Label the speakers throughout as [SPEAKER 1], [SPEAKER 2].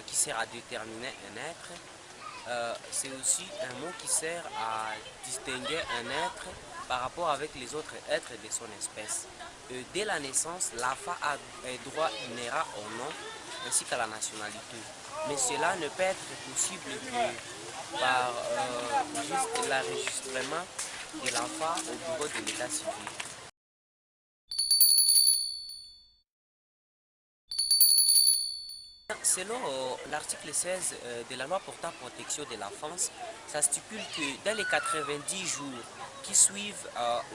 [SPEAKER 1] qui sert à déterminer un être, c'est aussi un mot qui sert à distinguer un être par rapport avec les autres êtres de son espèce. Dès la naissance, l'enfant a un droit inhérent au nom ainsi qu'à la nationalité. Mais cela ne peut être possible que par juste l'enregistrement de l'enfant au bureau de l'état civil. Selon l'article 16 de la loi portant protection de l'enfance, ça stipule que dans les 90 jours qui suivent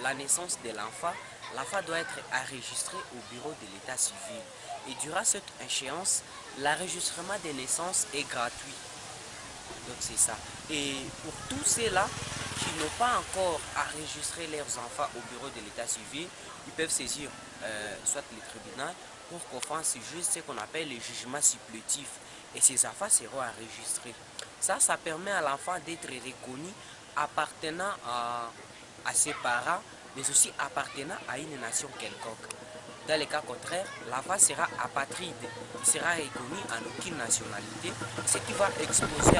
[SPEAKER 1] la naissance de l'enfant, l'enfant doit être enregistré au bureau de l'état civil. Et durant cette échéance, l'enregistrement des naissances est gratuit. Donc c'est ça. Et pour tous ceux-là qui n'ont pas encore enregistré leurs enfants au bureau de l'état civil, ils peuvent saisir soit le tribunal pour qu'on fasse juste ce qu'on appelle le jugement supplétif. Et ces enfants seront enregistrés. Ça permet à l'enfant d'être reconnu appartenant à ses parents, mais aussi appartenant à une nation quelconque. Dans le cas contraire, l'enfant sera apatride, il sera reconnu en aucune nationalité, ce qui va exposer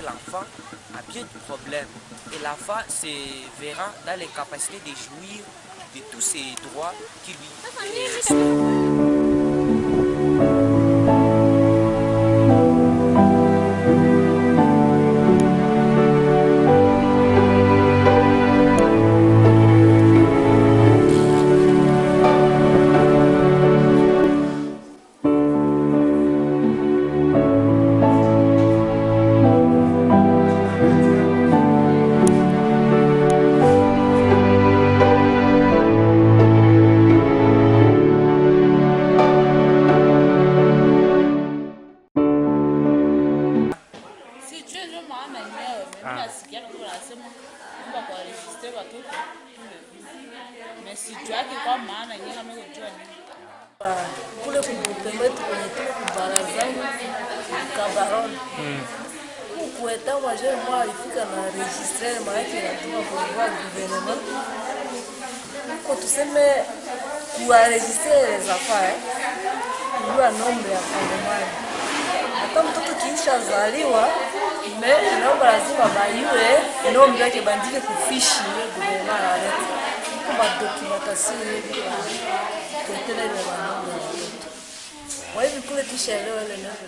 [SPEAKER 1] l'enfant à bien de problèmes. Et l'enfant se verra dans les capacités de jouir de tous ces droits qui lui sont.
[SPEAKER 2] Kule kubutembetu kwenye barazani Kabaron kueta waje mwa alifika na registre maana inatuma kwa gouvernement kwa tuseme kuwaregistre les affaires kujua nombre ya fondement. Hata mtoto kisha zaliwa naomba lazima bayue nombre yake bandike kufishi gouvernement aleta kwa documentation hivi kwa tele ouais, du coup, les t-shirts, le neuf.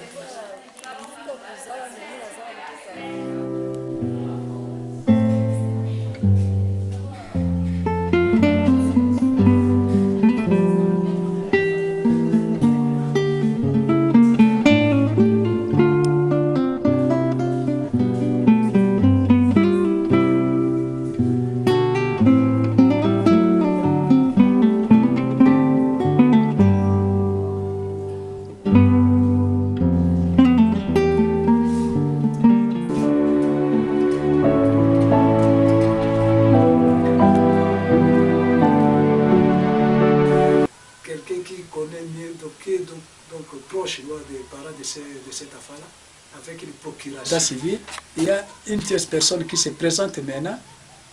[SPEAKER 3] Donc proche des parents de cette affaire-là, avec une procuration civile, il y a une tierce personne qui se présente maintenant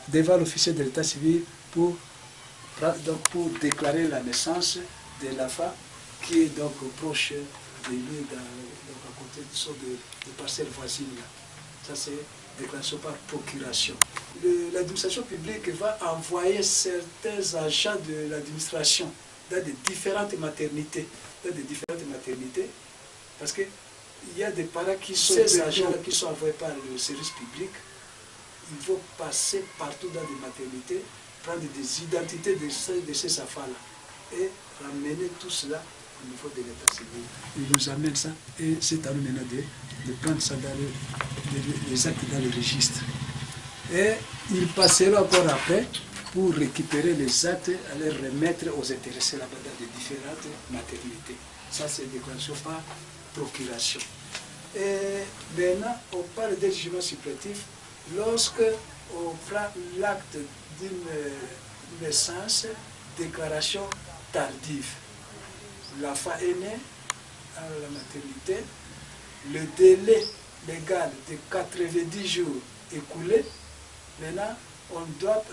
[SPEAKER 3] devant l'officier de l'état civil pour déclarer la naissance de l'enfant qui est donc proche de lui, à côté de parcelles voisines. Ça c'est déclaration par procuration. L'administration publique va envoyer certains agents de l'administration dans des différentes maternités. Parce qu'il y a des parents qui sont ces agents-là qui sont envoyés par le service public. Ils vont passer partout dans des maternités, prendre des identités de ces enfants-là et ramener tout cela au niveau de l'état civil. Ils nous amènent ça et c'est à nous maintenant de prendre ça dans les actes dans le registre. Et ils passeront encore après pour récupérer les actes et les remettre aux intéressés là-bas dans les différentes maternités. Ça, c'est déclaration par procuration. Et maintenant, on parle des jugements supplétifs lorsque on prend l'acte d'une naissance, déclaration tardive. L'enfant est né à la maternité, le délai légal de 90 jours écoulé, maintenant,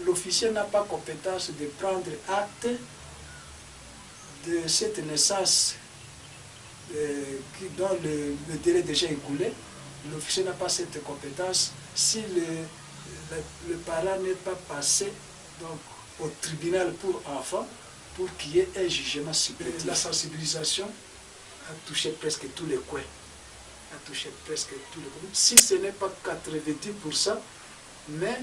[SPEAKER 3] l'officier n'a pas compétence de prendre acte de cette naissance dont le délai déjà écoulé, l'officier n'a pas cette compétence. Si le parent n'est pas passé donc, au tribunal pour enfants, pour qu'il y ait un jugement supplétif. La sensibilisation a touché presque tous les coins. Si ce n'est pas 90%, mais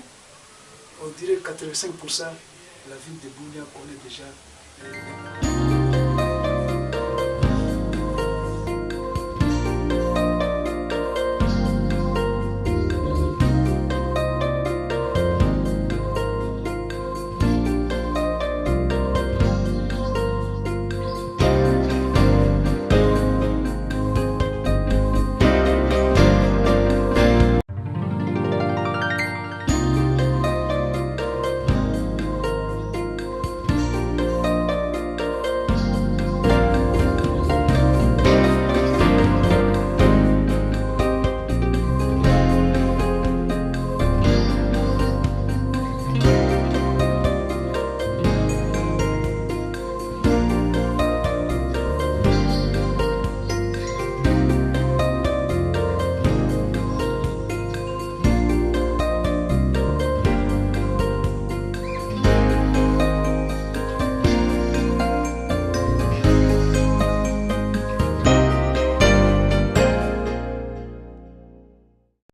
[SPEAKER 3] on dirait 85%, la ville de Bunia connaît déjà.